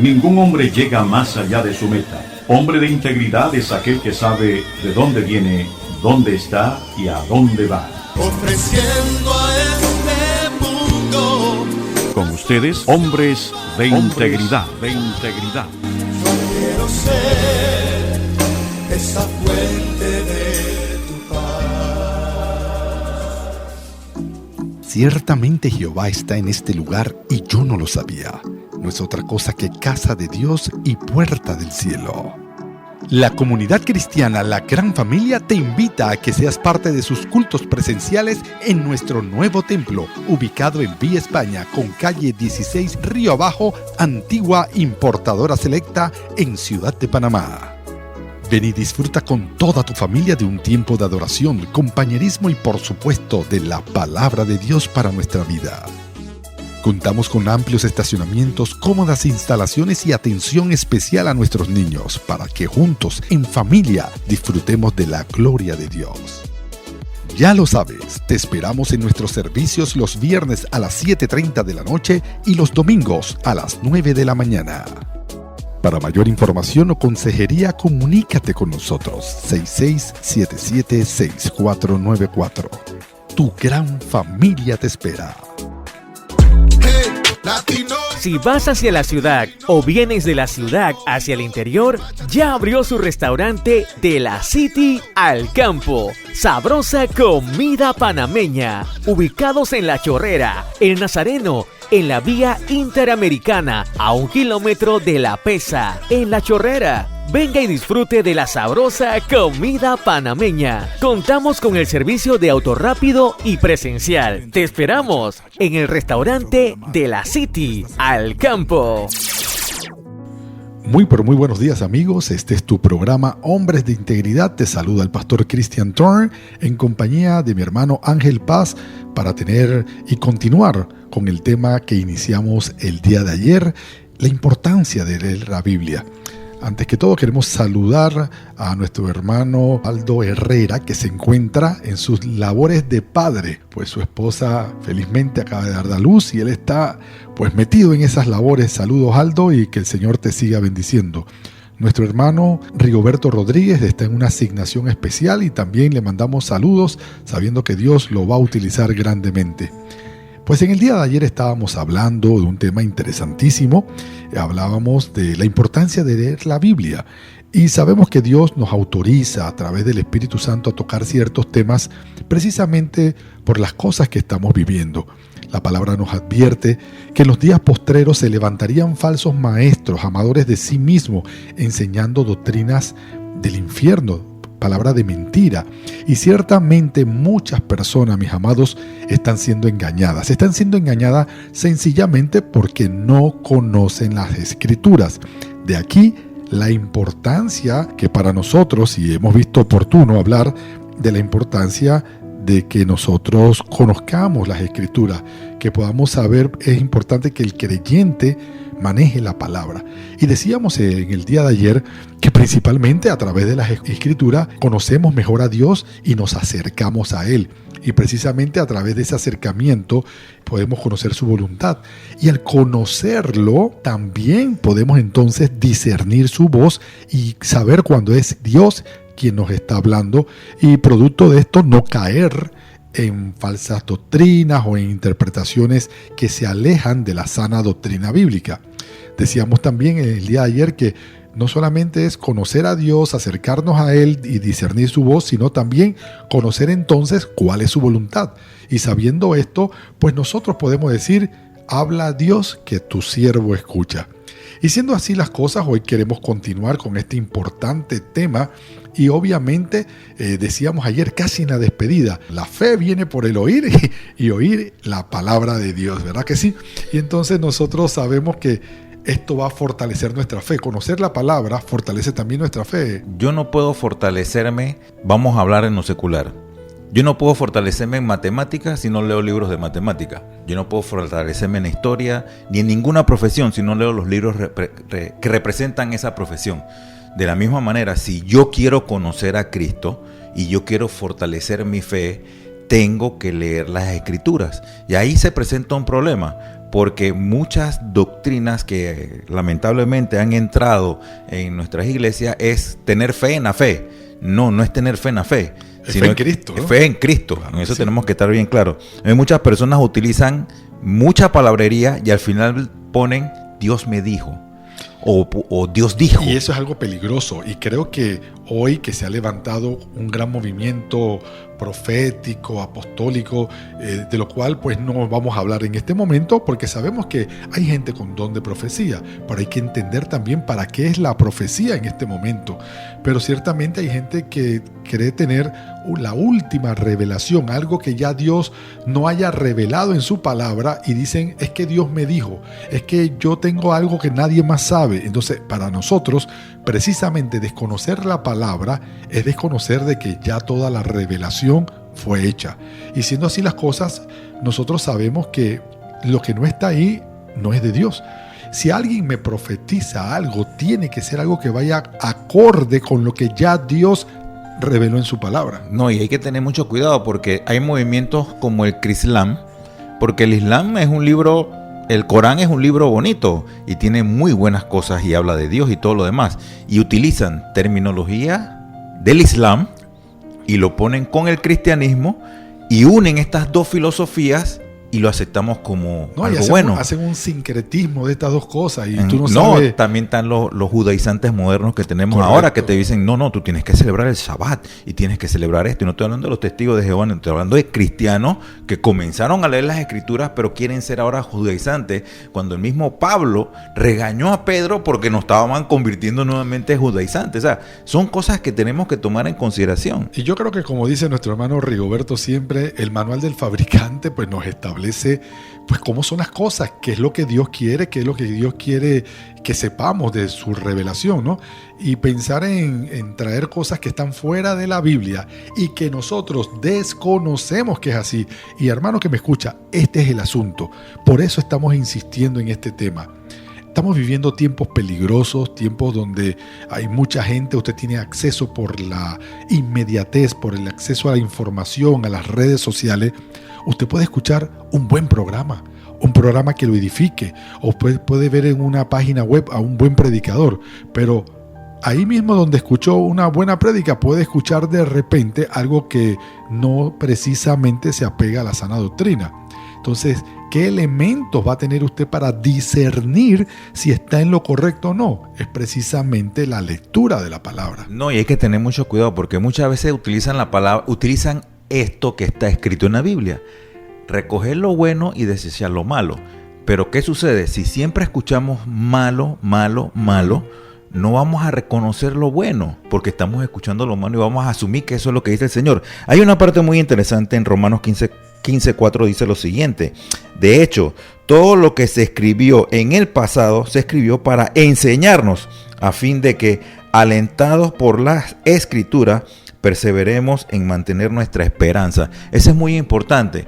Ningún hombre llega más allá de su meta. Hombre de integridad es aquel que sabe de dónde viene, dónde está y a dónde va. Ofreciendo a este mundo. Con ustedes, hombres de integridad. Yo quiero ser esa fuente de tu paz. Ciertamente Jehová está en este lugar y yo no lo sabía. No es otra cosa que casa de Dios y puerta del cielo. La comunidad cristiana La Gran Familia te invita a que seas parte de sus cultos presenciales en nuestro nuevo templo, ubicado en Vía España, con calle 16 Río Abajo, Antigua Importadora Selecta, en Ciudad de Panamá. Ven y disfruta con toda tu familia de un tiempo de adoración, compañerismo y por supuesto de la palabra de Dios para nuestra vida. Contamos con amplios estacionamientos, cómodas instalaciones y atención especial a nuestros niños para que juntos, en familia, disfrutemos de la gloria de Dios. Ya lo sabes, te esperamos en nuestros servicios los viernes a las 7:30 de la noche y los domingos a las 9 de la mañana. Para mayor información o consejería, comunícate con nosotros 6677-6494. Tu Gran Familia te espera. Si vas hacia la ciudad o vienes de la ciudad hacia el interior, ya abrió su restaurante de la City al Campo. Sabrosa comida panameña. Ubicados en La Chorrera, El Nazareno, en la vía Interamericana, a 1 kilómetro de La Pesa, en La Chorrera. Venga y disfrute de la sabrosa comida panameña. Contamos con el servicio de auto rápido y presencial. Te esperamos en el restaurante de la City al Campo. Muy buenos días, amigos. Este es tu programa Hombres de Integridad. Te saluda el pastor Christian Thorne en compañía de mi hermano Ángel Paz para tener y continuar con el tema que iniciamos el día de ayer, la importancia de leer la Biblia. Antes que todo queremos saludar a nuestro hermano Aldo Herrera, que se encuentra en sus labores de padre, pues su esposa felizmente acaba de dar a luz y él está pues metido en esas labores. Saludos, Aldo, y que el Señor te siga bendiciendo. Nuestro hermano Rigoberto Rodríguez está en una asignación especial y también le mandamos saludos sabiendo que Dios lo va a utilizar grandemente. Pues en el día de ayer estábamos hablando de un tema interesantísimo. Hablábamos de la importancia de leer la Biblia y sabemos que Dios nos autoriza a través del Espíritu Santo a tocar ciertos temas precisamente por las cosas que estamos viviendo. La palabra nos advierte que en los días postreros se levantarían falsos maestros, amadores de sí mismos, enseñando doctrinas del infierno, palabra de mentira. Y ciertamente muchas personas, mis amados, están siendo engañadas. Están siendo engañadas sencillamente porque no conocen las Escrituras. De aquí la importancia que para nosotros, y hemos visto oportuno hablar de la importancia de que nosotros conozcamos las Escrituras, que podamos saber. Es importante que el creyente maneje la palabra. Y decíamos en el día de ayer que principalmente a través de las Escrituras conocemos mejor a Dios y nos acercamos a Él. Y precisamente a través de ese acercamiento podemos conocer su voluntad. Y al conocerlo también podemos entonces discernir su voz y saber cuándo es Dios quien nos está hablando. Y producto de esto no caer en falsas doctrinas o en interpretaciones que se alejan de la sana doctrina bíblica. Decíamos también en el día de ayer que no solamente es conocer a Dios, acercarnos a Él y discernir su voz, sino también conocer entonces cuál es su voluntad. Y sabiendo esto, pues nosotros podemos decir: habla a Dios, que tu siervo escucha. Y siendo así las cosas, hoy queremos continuar con este importante tema. Y obviamente, decíamos ayer casi en la despedida, la fe viene por el oír y oír la palabra de Dios, ¿verdad que sí? Y entonces nosotros sabemos que esto va a fortalecer nuestra fe. Conocer la palabra fortalece también nuestra fe. Yo no puedo fortalecerme, vamos a hablar en lo secular. Yo no puedo fortalecerme en matemáticas si no leo libros de matemática. Yo no puedo fortalecerme en la historia ni en ninguna profesión si no leo los libros que representan esa profesión. De la misma manera, si yo quiero conocer a Cristo y yo quiero fortalecer mi fe, tengo que leer las Escrituras. Y ahí se presenta un problema, porque muchas doctrinas que lamentablemente han entrado en nuestras iglesias es tener fe en la fe. No es tener fe en la fe. Es fe en Cristo, ¿no? Fe en Cristo. Claro, en eso sí. tenemos que estar bien claros. Muchas personas utilizan mucha palabrería y al final ponen Dios me dijo o Dios dijo. Y eso es algo peligroso. Y creo que hoy que se ha levantado un gran movimiento profético, apostólico, de lo cual pues no vamos a hablar en este momento, porque sabemos que hay gente con don de profecía, pero hay que entender también para qué es la profecía en este momento. Pero ciertamente hay gente que cree tener la última revelación, algo que ya Dios no haya revelado en su palabra, y dicen, es que Dios me dijo, es que yo tengo algo que nadie más sabe. Entonces, para nosotros, precisamente desconocer la palabra es desconocer de que ya toda la revelación fue hecha. Y siendo así las cosas, nosotros sabemos que lo que no está ahí no es de Dios. Si alguien me profetiza algo, tiene que ser algo que vaya acorde con lo que ya Dios reveló en su palabra. No, y hay que tener mucho cuidado porque hay movimientos como el Crislam, porque el Islam es un libro, el Corán es un libro bonito y tiene muy buenas cosas y habla de Dios y todo lo demás. Y utilizan terminología del Islam y lo ponen con el cristianismo y unen estas dos filosofías y lo aceptamos como algo bueno. Hacen un sincretismo de estas dos cosas y tú no No, sabes. también están los judaizantes modernos que tenemos. Correcto. Ahora, que te dicen, no, tú tienes que celebrar el Shabbat y tienes que celebrar esto. Y no estoy hablando de los testigos de Jehová, no estoy hablando de cristianos que comenzaron a leer las Escrituras, pero quieren ser ahora judaizantes, cuando el mismo Pablo regañó a Pedro porque nos estaban convirtiendo nuevamente en judaizantes. O sea, son cosas que tenemos que tomar en consideración. Y yo creo que, como dice nuestro hermano Rigoberto siempre, el manual del fabricante pues nos establece pues cómo son las cosas, qué es lo que Dios quiere, qué es lo que Dios quiere que sepamos de su revelación, ¿no? Y pensar en traer cosas que están fuera de la Biblia y que nosotros desconocemos que es así. Y hermano que me escucha, este es el asunto. Por eso estamos insistiendo en este tema. Estamos viviendo tiempos peligrosos, tiempos donde hay mucha gente, usted tiene acceso por la inmediatez, por el acceso a la información, a las redes sociales. Usted puede escuchar un buen programa, un programa que lo edifique, o puede ver en una página web a un buen predicador, pero ahí mismo donde escuchó una buena prédica puede escuchar de repente algo que no precisamente se apega a la sana doctrina. Entonces, ¿qué elementos va a tener usted para discernir si está en lo correcto o no? Es precisamente la lectura de la palabra. No, y hay que tener mucho cuidado porque muchas veces utilizan la palabra, utilizan esto que está escrito en la Biblia, recoger lo bueno y desechar lo malo. Pero ¿qué sucede? Si siempre escuchamos malo, no vamos a reconocer lo bueno, porque estamos escuchando lo malo y vamos a asumir que eso es lo que dice el Señor. Hay una parte muy interesante en Romanos 15:4, dice lo siguiente: de hecho, todo lo que se escribió en el pasado se escribió para enseñarnos, a fin de que, alentados por la Escritura, perseveremos en mantener nuestra esperanza. Eso es muy importante.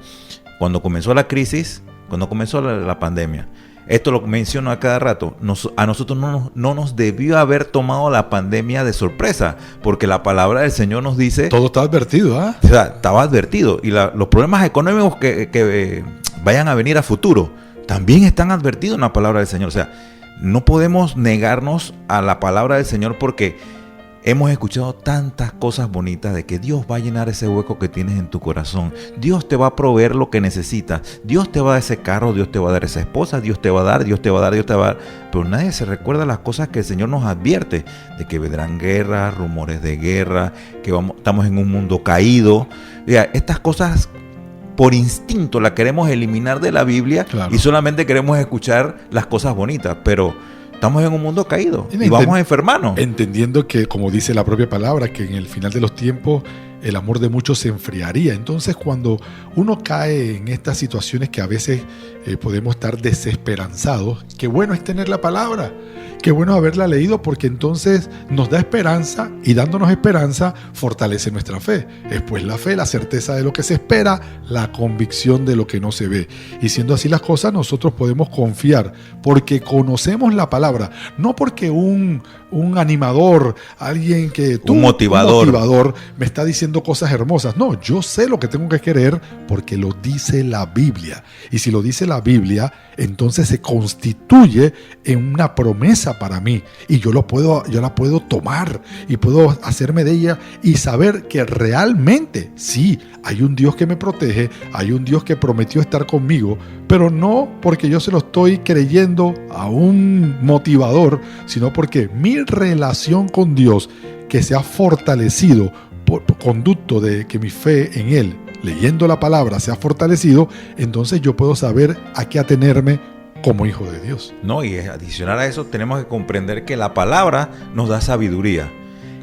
Cuando comenzó la crisis, cuando comenzó la pandemia, esto lo menciono a cada rato, a nosotros no nos debió haber tomado la pandemia de sorpresa, porque la palabra del Señor nos dice... Todo está advertido, ¿ah? O sea, estaba advertido. Y los problemas económicos que vayan a venir a futuro también están advertidos en la palabra del Señor. O sea, no podemos negarnos a la palabra del Señor porque hemos escuchado tantas cosas bonitas de que Dios va a llenar ese hueco que tienes en tu corazón. Dios te va a proveer lo que necesitas. Dios te va a dar ese carro, Dios te va a dar esa esposa, Dios te va a dar. Pero nadie se recuerda las cosas que el Señor nos advierte, de que vendrán guerras, rumores de guerra, que estamos en un mundo caído. Mira, estas cosas por instinto las queremos eliminar de la Biblia, claro, y solamente queremos escuchar las cosas bonitas, pero estamos en un mundo caído y vamos a enfermarnos. Entendiendo que, como dice la propia palabra, que en el final de los tiempos el amor de muchos se enfriaría. Entonces, cuando uno cae en estas situaciones que a veces podemos estar desesperanzados, qué bueno es tener la palabra. qué bueno haberla leído, porque entonces nos da esperanza, y dándonos esperanza fortalece nuestra fe. Es pues la fe, la certeza de lo que se espera, la convicción de lo que no se ve. Y siendo así las cosas, nosotros podemos confiar porque conocemos la palabra, no porque un animador, alguien que un motivador me está diciendo cosas hermosas. No, yo sé lo que tengo que creer porque lo dice la Biblia. Y si lo dice la Biblia, entonces se constituye en una promesa para mí, y yo la puedo tomar y puedo hacerme de ella y saber que realmente sí, hay un Dios que me protege, hay un Dios que prometió estar conmigo, pero no porque yo se lo estoy creyendo a un motivador, sino porque mi relación con Dios, que se ha fortalecido por conducto de que mi fe en Él, leyendo la palabra, se ha fortalecido, entonces yo puedo saber a qué atenerme como hijo de Dios. No, y adicional a eso tenemos que comprender que la palabra nos da sabiduría.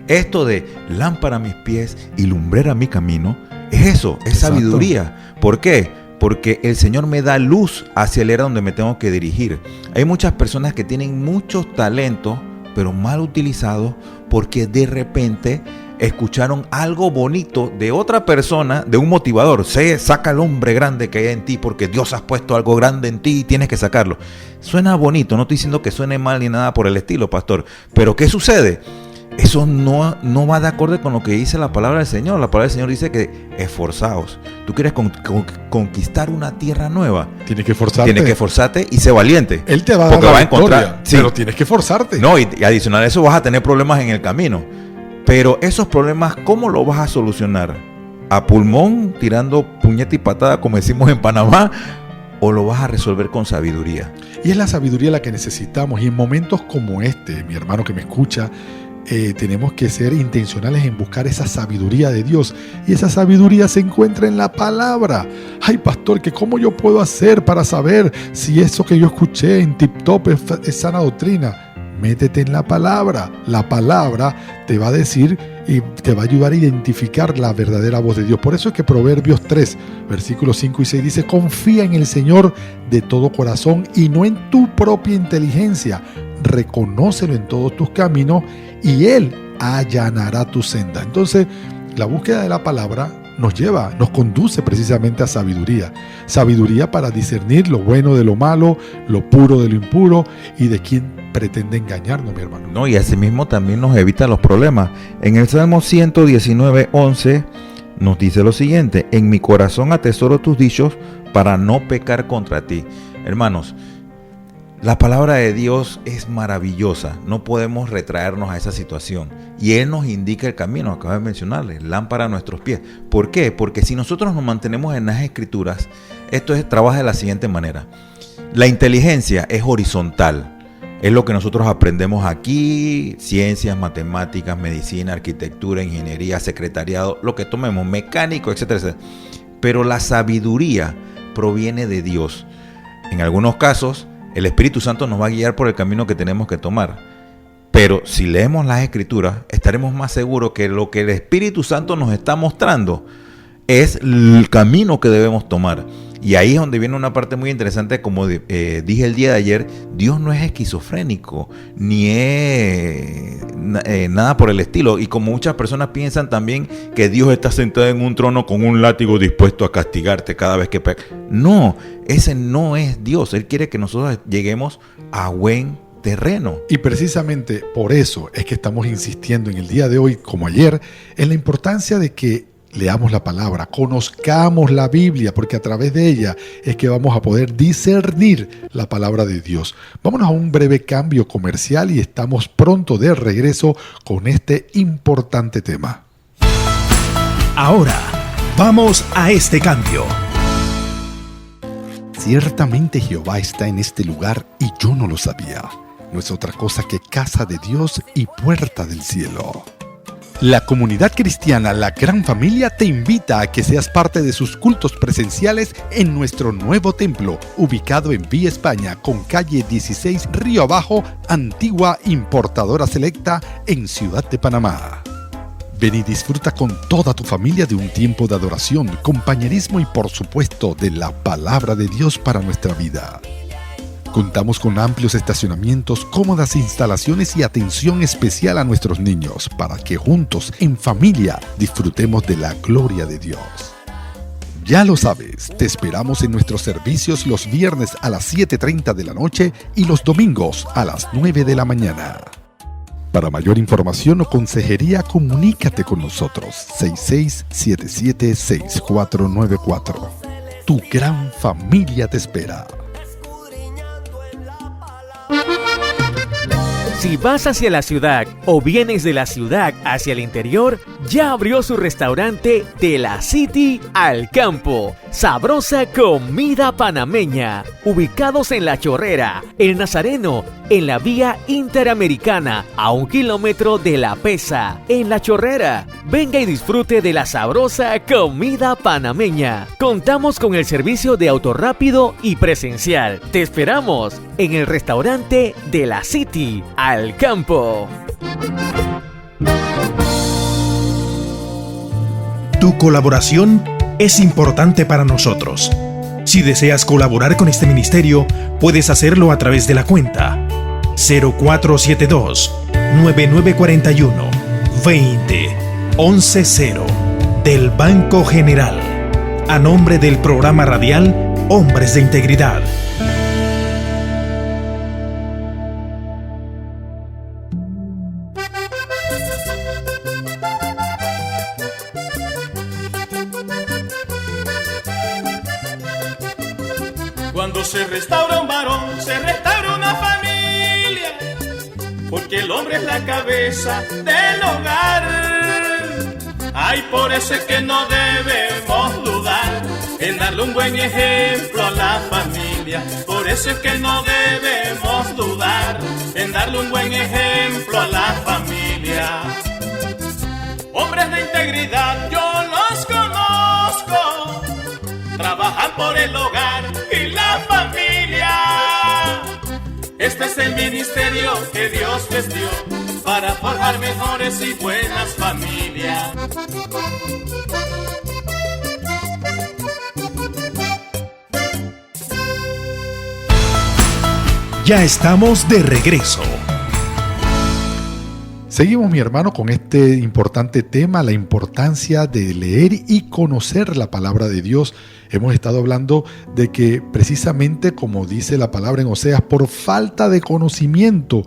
Esto de lámpara a mis pies y lumbrera mi camino, es eso, es Exacto. sabiduría. ¿Por qué? Porque el Señor me da luz hacia el área donde me tengo que dirigir. Hay muchas personas que tienen muchos talentos, pero mal utilizados, porque de repente escucharon algo bonito de otra persona, de un motivador. Saca el hombre grande que hay en ti, porque Dios ha puesto algo grande en ti y tienes que sacarlo. Suena bonito, no estoy diciendo que suene mal ni nada por el estilo, pastor. Pero ¿qué sucede? Eso no va de acuerdo con lo que dice la palabra del Señor. La palabra del Señor dice que esforzaos. Tú quieres conquistar una tierra nueva. Tienes que esforzarte. Tienes que esforzarte y ser valiente. Él te va a dar la victoria, sí. pero tienes que esforzarte. No, y adicional a eso vas a tener problemas en el camino. Pero esos problemas, ¿cómo los vas a solucionar? ¿A pulmón, tirando puñeta y patada, como decimos en Panamá? ¿O lo vas a resolver con sabiduría? Y es la sabiduría la que necesitamos. Y en momentos como este, mi hermano que me escucha, tenemos que ser intencionales en buscar esa sabiduría de Dios. Y esa sabiduría se encuentra en la palabra. Ay, pastor, ¿que cómo yo puedo hacer para saber si eso que yo escuché en Tip Top es sana doctrina? Métete en la palabra. La palabra te va a decir y te va a ayudar a identificar la verdadera voz de Dios. Por eso es que Proverbios 3, versículos 5 y 6 dice: confía en el Señor de todo corazón y no en tu propia inteligencia. Reconócelo en todos tus caminos y Él allanará tu senda. Entonces, la búsqueda de la palabra nos conduce precisamente a sabiduría. Sabiduría para discernir lo bueno de lo malo, lo puro de lo impuro y de quién pretende engañarnos, mi hermano. No, y asimismo también nos evita los problemas. En el Salmo 119:11 nos dice lo siguiente: en mi corazón atesoro tus dichos para no pecar contra ti. Hermanos, la palabra de Dios es maravillosa, no podemos retraernos a esa situación. Y Él nos indica el camino, acabo de mencionarle, lámpara a nuestros pies. ¿Por qué? Porque si nosotros nos mantenemos en las Escrituras, trabaja de la siguiente manera. La inteligencia es horizontal, es lo que nosotros aprendemos aquí, ciencias, matemáticas, medicina, arquitectura, ingeniería, secretariado, lo que tomemos, mecánico, etcétera, etcétera. Pero la sabiduría proviene de Dios. En algunos casos, el Espíritu Santo nos va a guiar por el camino que tenemos que tomar. Pero si leemos las Escrituras, estaremos más seguros que lo que el Espíritu Santo nos está mostrando es el camino que debemos tomar. Y ahí es donde viene una parte muy interesante, como dije el día de ayer. Dios no es esquizofrénico, ni es nada por el estilo. Y como muchas personas piensan también que Dios está sentado en un trono con un látigo dispuesto a castigarte cada vez que pecas. No, ese no es Dios. Él quiere que nosotros lleguemos a buen terreno. Y precisamente por eso es que estamos insistiendo en el día de hoy, como ayer, en la importancia de que leamos la palabra, conozcamos la Biblia, porque a través de ella es que vamos a poder discernir la palabra de Dios. Vámonos a un breve cambio comercial y estamos pronto de regreso con este importante tema. Ahora, vamos a este cambio. Ciertamente Jehová está en este lugar y yo no lo sabía. No es otra cosa que casa de Dios y puerta del cielo. La comunidad cristiana La Gran Familia te invita a que seas parte de sus cultos presenciales en nuestro nuevo templo, ubicado en Vía España, con calle 16 Río Abajo, antigua importadora selecta en Ciudad de Panamá. Ven y disfruta con toda tu familia de un tiempo de adoración, compañerismo y por supuesto de la palabra de Dios para nuestra vida. Contamos con amplios estacionamientos, cómodas instalaciones y atención especial a nuestros niños para que juntos, en familia, disfrutemos de la gloria de Dios. Ya lo sabes, te esperamos en nuestros servicios los viernes a las 7:30 de la noche y los domingos a las 9 de la mañana. Para mayor información o consejería, comunícate con nosotros 6677-6494. Tu gran familia te espera. Si vas hacia la ciudad o vienes de la ciudad hacia el interior, ya abrió su restaurante de la City al Campo. Sabrosa comida panameña. Ubicados en La Chorrera, El Nazareno, en la vía Interamericana, a 1 kilómetro de La Pesa, en La Chorrera. Venga y disfrute de la sabrosa comida panameña. Contamos con el servicio de autorrápido y presencial. Te esperamos en el restaurante de la City al Campo. Tu colaboración es importante para nosotros. Si deseas colaborar con este ministerio, puedes hacerlo a través de la cuenta 0472-9941-20-11-0 del Banco General, a nombre del programa radial Hombres de Integridad. Cuando se restaura un varón, se restaura una familia, porque el hombre es la cabeza del hogar. Ay, por eso es que no debemos dudar en darle un buen ejemplo a la familia. Por eso es que no debemos dudar en darle un buen ejemplo a la familia. Hombres de integridad, yo los conozco, trabajan por el hogar y la familia. Este es el ministerio que Dios les dio para forjar mejores y buenas familias. Ya estamos de regreso. Seguimos, mi hermano, con este importante tema, la importancia de leer y conocer la palabra de Dios. Hemos estado hablando de que precisamente, como dice la palabra en Oseas, por falta de conocimiento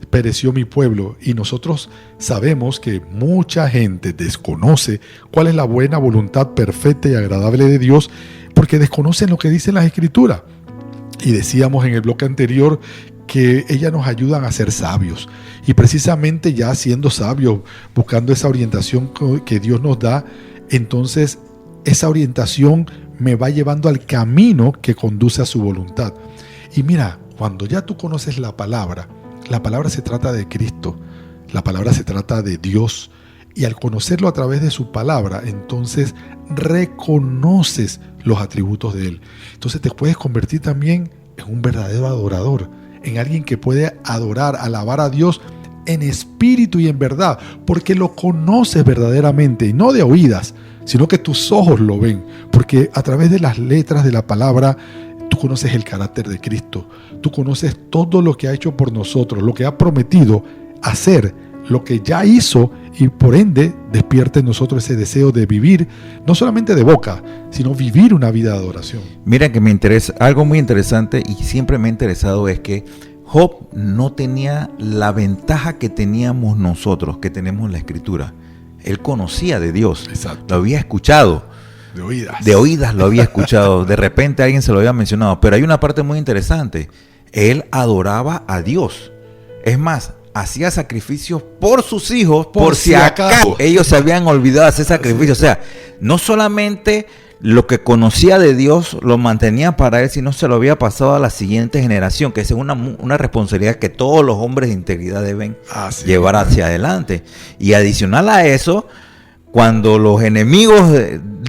pereció mi pueblo. Y nosotros sabemos que mucha gente desconoce cuál es la buena voluntad perfecta y agradable de Dios, porque desconocen lo que dicen las Escrituras. Y decíamos en el bloque anterior que ellas nos ayudan a ser sabios, y precisamente ya siendo sabios, buscando esa orientación que Dios nos da, entonces esa orientación me va llevando al camino que conduce a su voluntad. Y mira, cuando ya tú conoces la palabra se trata de Cristo, la palabra se trata de Dios, y al conocerlo a través de su palabra, entonces reconoces los atributos de Él. Entonces te puedes convertir también en un verdadero adorador, en alguien que puede adorar, alabar a Dios en espíritu y en verdad, porque lo conoces verdaderamente, y no de oídas, sino que tus ojos lo ven, porque a través de las letras de la palabra tú conoces el carácter de Cristo, tú conoces todo lo que ha hecho por nosotros, lo que ha prometido hacer, lo que ya hizo, y por ende despierta en nosotros ese deseo de vivir, no solamente de boca, sino vivir una vida de adoración. Mira que me interesa, algo muy interesante y siempre me ha interesado es que Job no tenía la ventaja que teníamos nosotros, que tenemos la Escritura. Él conocía de Dios. Exacto. Lo había escuchado. De oídas lo había escuchado. De repente alguien se lo había mencionado. Pero hay una parte muy interesante. Él adoraba a Dios. Es más, hacía sacrificios por sus hijos, por si acaso ellos se habían olvidado de hacer sacrificios. O sea, no solamente lo que conocía de Dios lo mantenía para él, sino se lo había pasado a la siguiente generación, que es una responsabilidad que todos los hombres de integridad deben llevar hacia adelante. Y adicional a eso, cuando los enemigos,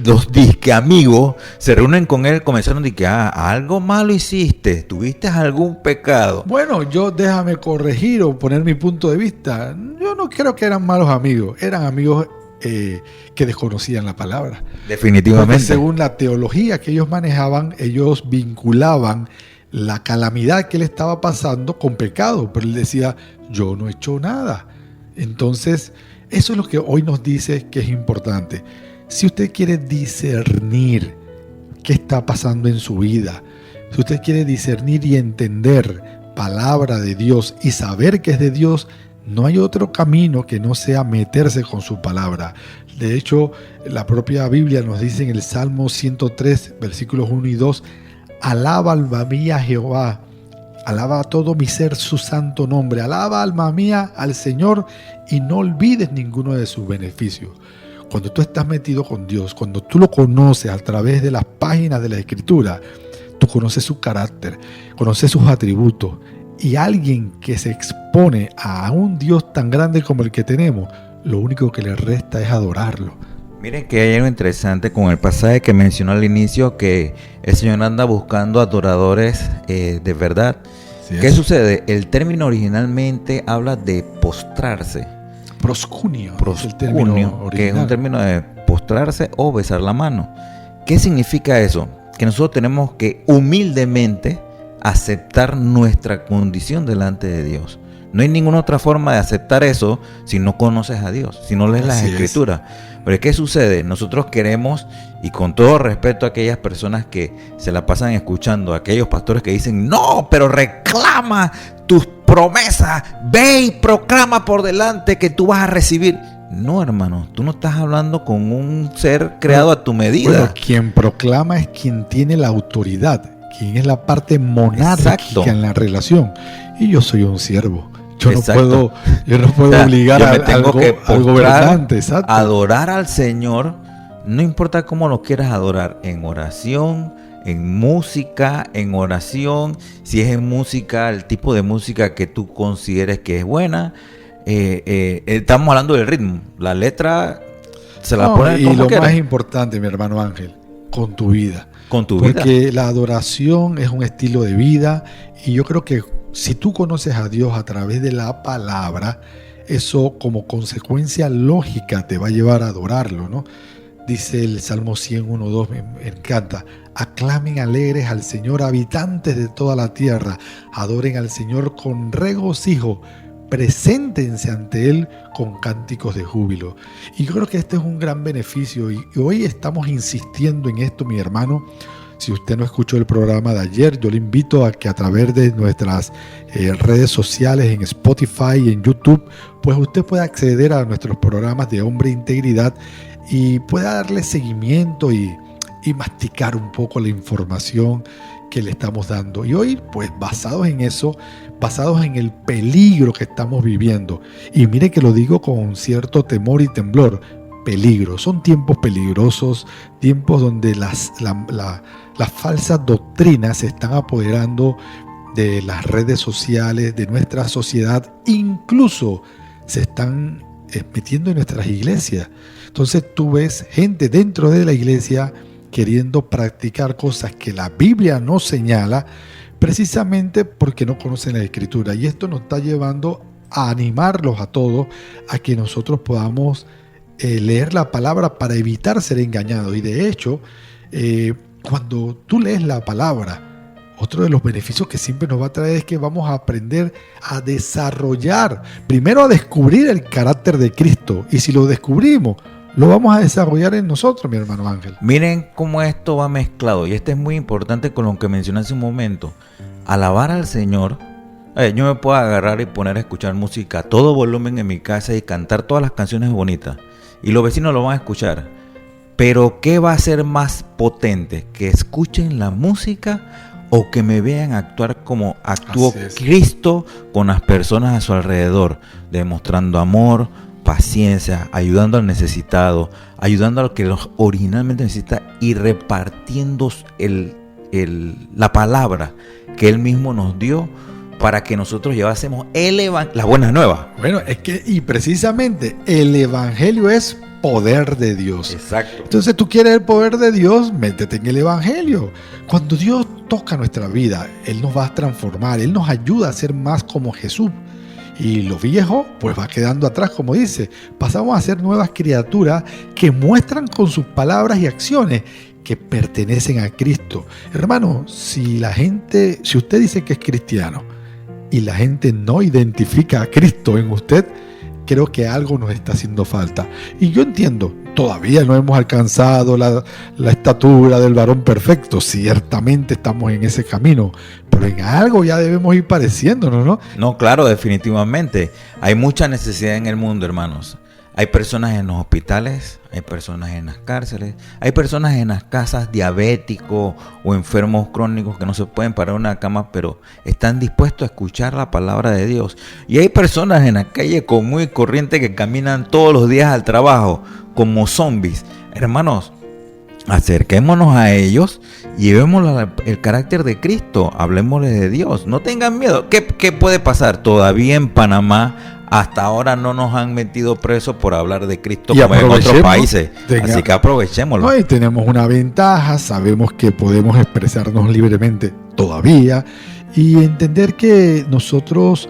los disque amigos, se reúnen con él, comenzaron a decir que algo malo hiciste, tuviste algún pecado. Bueno, déjame corregir o poner mi punto de vista. Yo no creo que eran malos amigos, eran amigos que desconocían la palabra. Definitivamente. Porque según la teología que ellos manejaban, ellos vinculaban la calamidad que él estaba pasando con pecado, pero él decía, yo no he hecho nada. Entonces, eso es lo que hoy nos dice que es importante. Si usted quiere discernir qué está pasando en su vida, si usted quiere discernir y entender palabra de Dios y saber que es de Dios, no hay otro camino que no sea meterse con su palabra. De hecho, la propia Biblia nos dice en el Salmo 103, versículos 1 y 2, alaba alma mía a Jehová, alaba a todo mi ser su santo nombre, alaba alma mía al Señor y no olvides ninguno de sus beneficios. Cuando tú estás metido con Dios, cuando tú lo conoces a través de las páginas de la Escritura, tú conoces su carácter, conoces sus atributos. Y alguien que se expone a un Dios tan grande como el que tenemos, lo único que le resta es adorarlo. Miren que hay algo interesante con el pasaje que mencionó al inicio, que el Señor anda buscando adoradores de verdad. Sí, ¿qué sucede? El término originalmente habla de postrarse. Proscunio, es el término original, que es un término de postrarse o besar la mano. ¿Qué significa eso? Que nosotros tenemos que humildemente aceptar nuestra condición delante de Dios. No hay ninguna otra forma de aceptar eso si no conoces a Dios, si no lees las Escrituras. Pero ¿qué sucede? Nosotros queremos, y con todo respeto a aquellas personas que se la pasan escuchando, a aquellos pastores que dicen, no, pero reclama tus promesas, ve y proclama por delante que tú vas a recibir. No, hermano, tú no estás hablando con un ser creado a tu medida. Bueno, quien proclama es quien tiene la autoridad, quien es la parte monárquica en la relación. Y yo soy un siervo. Yo no puedo obligar al gobernante. Exacto. Adorar al Señor, no importa cómo lo quieras adorar, en oración, en música, en oración, si es en música, el tipo de música que tú consideres que es buena. Estamos hablando del ritmo, la letra se la pone como y lo quiera. Más importante, mi hermano Ángel, con tu vida. Con tu vida. Porque la adoración es un estilo de vida y yo creo que si tú conoces a Dios a través de la palabra, eso como consecuencia lógica te va a llevar a adorarlo, ¿no? Dice el Salmo 101:2, me encanta. Aclamen alegres al Señor, habitantes de toda la tierra. Adoren al Señor con regocijo. Preséntense ante Él con cánticos de júbilo. Y yo creo que este es un gran beneficio. Y hoy estamos insistiendo en esto, mi hermano. Si usted no escuchó el programa de ayer, yo le invito a que a través de nuestras redes sociales, en Spotify y en YouTube, pues usted pueda acceder a nuestros programas de Hombre de Integridad y pueda darle seguimiento y masticar un poco la información que le estamos dando. Y hoy, pues basados en eso, basados en el peligro que estamos viviendo, y mire que lo digo con cierto temor y temblor, peligro, son tiempos peligrosos, tiempos donde las falsas doctrinas se están apoderando de las redes sociales, de nuestra sociedad, incluso se están metiendo en nuestras iglesias. Entonces tú ves gente dentro de la iglesia queriendo practicar cosas que la Biblia no señala, precisamente porque no conocen la Escritura. Y esto nos está llevando a animarlos a todos a que nosotros podamos leer la palabra para evitar ser engañados. Y de hecho, cuando tú lees la palabra, otro de los beneficios que siempre nos va a traer es que vamos a aprender a desarrollar, primero a descubrir el carácter de Cristo. Y si lo descubrimos, lo vamos a desarrollar en nosotros, mi hermano Ángel. Miren cómo esto va mezclado. Y esto es muy importante con lo que mencioné hace un momento. Alabar al Señor. Yo me puedo agarrar y poner a escuchar música a todo volumen en mi casa y cantar todas las canciones bonitas. Y los vecinos lo van a escuchar. Pero ¿qué va a ser más potente? ¿Que escuchen la música o que me vean actuar como actuó Cristo con las personas a su alrededor? Demostrando amor, paciencia, ayudando al necesitado, ayudando al que originalmente necesita y repartiendo la palabra que Él mismo nos dio para que nosotros llevásemos las buenas nuevas. Bueno, es que, y precisamente, el Evangelio es poder de Dios. Exacto. Entonces, tú quieres el poder de Dios, métete en el Evangelio. Cuando Dios toca nuestra vida, Él nos va a transformar, Él nos ayuda a ser más como Jesús. Y lo viejo, pues va quedando atrás, como dice. Pasamos a ser nuevas criaturas que muestran con sus palabras y acciones que pertenecen a Cristo. Hermano, si usted dice que es cristiano y la gente no identifica a Cristo en usted, creo que algo nos está haciendo falta. Y yo entiendo, todavía no hemos alcanzado la estatura del varón perfecto. Ciertamente estamos en ese camino, pero en algo ya debemos ir pareciéndonos, ¿no? No, claro, definitivamente. Hay mucha necesidad en el mundo, hermanos. Hay personas en los hospitales, hay personas en las cárceles, hay personas en las casas, diabéticos o enfermos crónicos que no se pueden parar en una cama, pero están dispuestos a escuchar la palabra de Dios. Y hay personas en la calle común y corriente que caminan todos los días al trabajo como zombies. Hermanos, acerquémonos a ellos y llevémosle el carácter de Cristo, hablemosles de Dios, no tengan miedo. ¿Qué puede pasar? Todavía en Panamá hasta ahora no nos han metido presos por hablar de Cristo y como en otros países. Así que aprovechémoslo. No, y tenemos una ventaja, sabemos que podemos expresarnos libremente todavía y entender que nosotros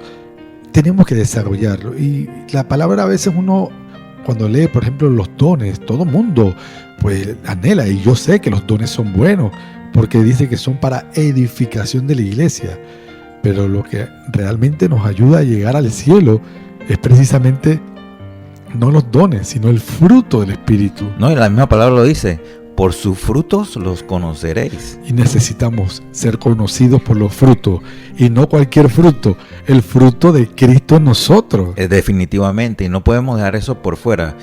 tenemos que desarrollarlo. Y la palabra a veces uno, cuando lee, por ejemplo, los dones, todo mundo pues anhela, y yo sé que los dones son buenos, porque dice que son para edificación de la iglesia. Pero lo que realmente nos ayuda a llegar al cielo es precisamente no los dones, sino el fruto del Espíritu. No, y la misma palabra lo dice: por sus frutos los conoceréis. Y necesitamos ser conocidos por los frutos, y no cualquier fruto, el fruto de Cristo en nosotros. Definitivamente, y no podemos dejar eso por fuera.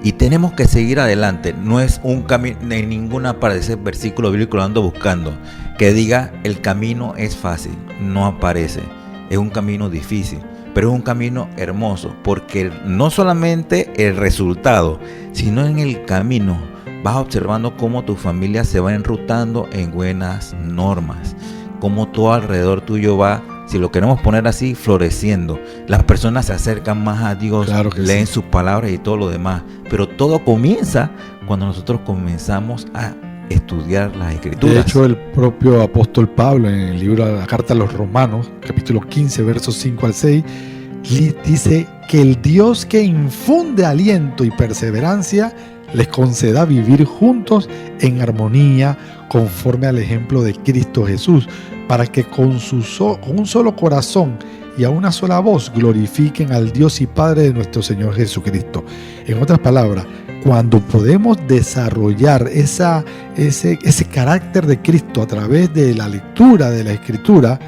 Y tenemos que seguir adelante. No es un camino, en ninguna parte de ese versículo bíblico lo ando buscando, que diga el camino es fácil. No aparece. Es un camino difícil, pero es un camino hermoso, porque no solamente el resultado, sino en el camino vas observando cómo tu familia se va enrutando en buenas normas, cómo todo alrededor tuyo va, si lo queremos poner así, floreciendo. Las personas se acercan más a Dios, claro que leen sí, sus palabras y todo lo demás, pero todo comienza cuando nosotros comenzamos a estudiar las Escrituras. De hecho, el propio apóstol Pablo, en el libro de la carta a los Romanos, capítulo 15, versos 5 al 6, dice que el Dios que infunde aliento y perseverancia les conceda vivir juntos en armonía conforme al ejemplo de Cristo Jesús, para que con un solo corazón y a una sola voz glorifiquen al Dios y Padre de nuestro Señor Jesucristo. En otras palabras, cuando podemos desarrollar ese carácter de Cristo a través de la lectura de la Escritura,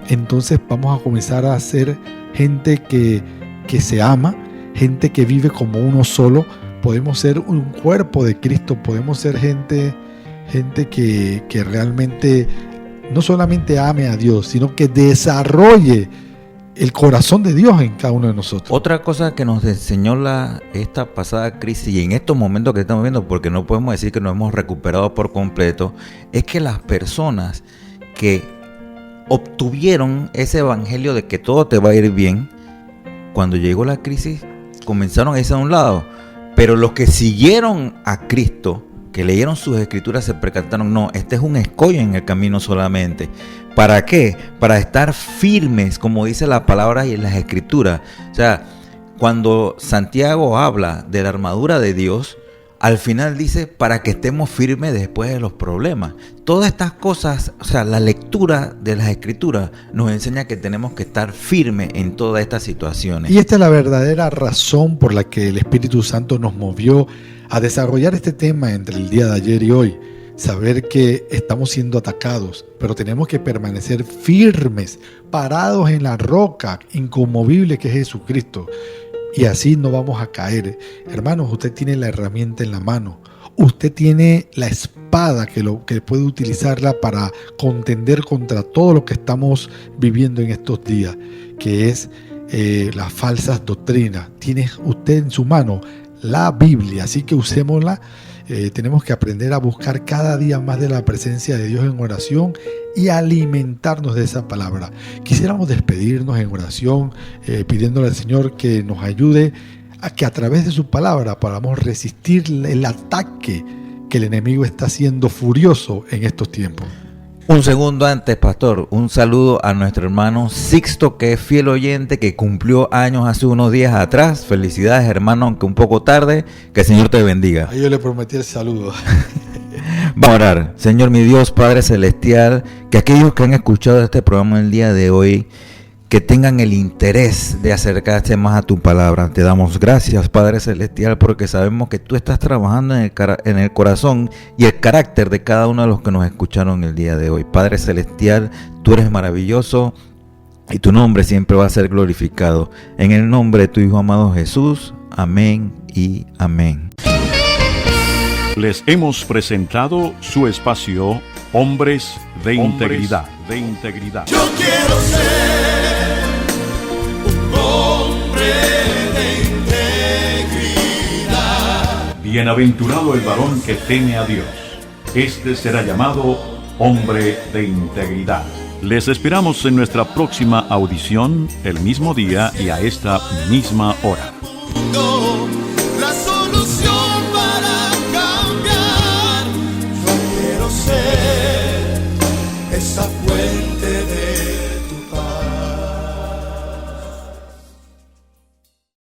entonces vamos a comenzar a ser gente que se ama, gente que vive como uno solo. Podemos ser un cuerpo de Cristo, podemos ser gente que realmente no solamente ame a Dios, sino que desarrolle el corazón de Dios en cada uno de nosotros. Otra cosa que nos enseñó esta pasada crisis, y en estos momentos que estamos viendo, porque no podemos decir que nos hemos recuperado por completo, es que las personas que obtuvieron ese evangelio de que todo te va a ir bien, cuando llegó la crisis comenzaron a irse a un lado, pero los que siguieron a Cristo, que leyeron sus escrituras, se percataron: no, este es un escollo en el camino solamente. ¿Para qué? Para estar firmes, como dice la palabra y en las escrituras. O sea, cuando Santiago habla de la armadura de Dios, al final dice para que estemos firmes después de los problemas. Todas estas cosas, o sea, la lectura de las escrituras nos enseña que tenemos que estar firmes en todas estas situaciones. Y esta es la verdadera razón por la que el Espíritu Santo nos movió a desarrollar este tema entre el día de ayer y hoy. Saber que estamos siendo atacados, pero tenemos que permanecer firmes, parados en la roca inconmovible que es Jesucristo. Y así no vamos a caer. Hermanos, usted tiene la herramienta en la mano. Usted tiene la espada que puede utilizarla para contender contra todo lo que estamos viviendo en estos días, que es las falsas doctrinas. Tiene usted en su mano la Biblia, así que usémosla. Tenemos que aprender a buscar cada día más de la presencia de Dios en oración y alimentarnos de esa palabra. Quisiéramos despedirnos en oración, pidiéndole al Señor que nos ayude a que a través de su palabra podamos resistir el ataque que el enemigo está haciendo furioso en estos tiempos. Un segundo antes, pastor, un saludo a nuestro hermano Sixto, que es fiel oyente, que cumplió años hace unos días atrás. Felicidades, hermano, aunque un poco tarde. Que el Señor te bendiga. Ahí yo le prometí el saludo. Vamos a orar. Señor mi Dios, Padre Celestial, que aquellos que han escuchado este programa el día de hoy, que tengan el interés de acercarse más a tu palabra. Te damos gracias, Padre Celestial, porque sabemos que tú estás trabajando en el corazón y el carácter de cada uno de los que nos escucharon el día de hoy. Padre Celestial, tú eres maravilloso y tu nombre siempre va a ser glorificado. En el nombre de tu Hijo amado Jesús. Amén y amén. Les hemos presentado su espacio Hombres de Integridad. Yo quiero ser un hombre de integridad. Bienaventurado el varón que teme a Dios. Este será llamado hombre de integridad. Les esperamos en nuestra próxima audición, el mismo día y a esta misma hora.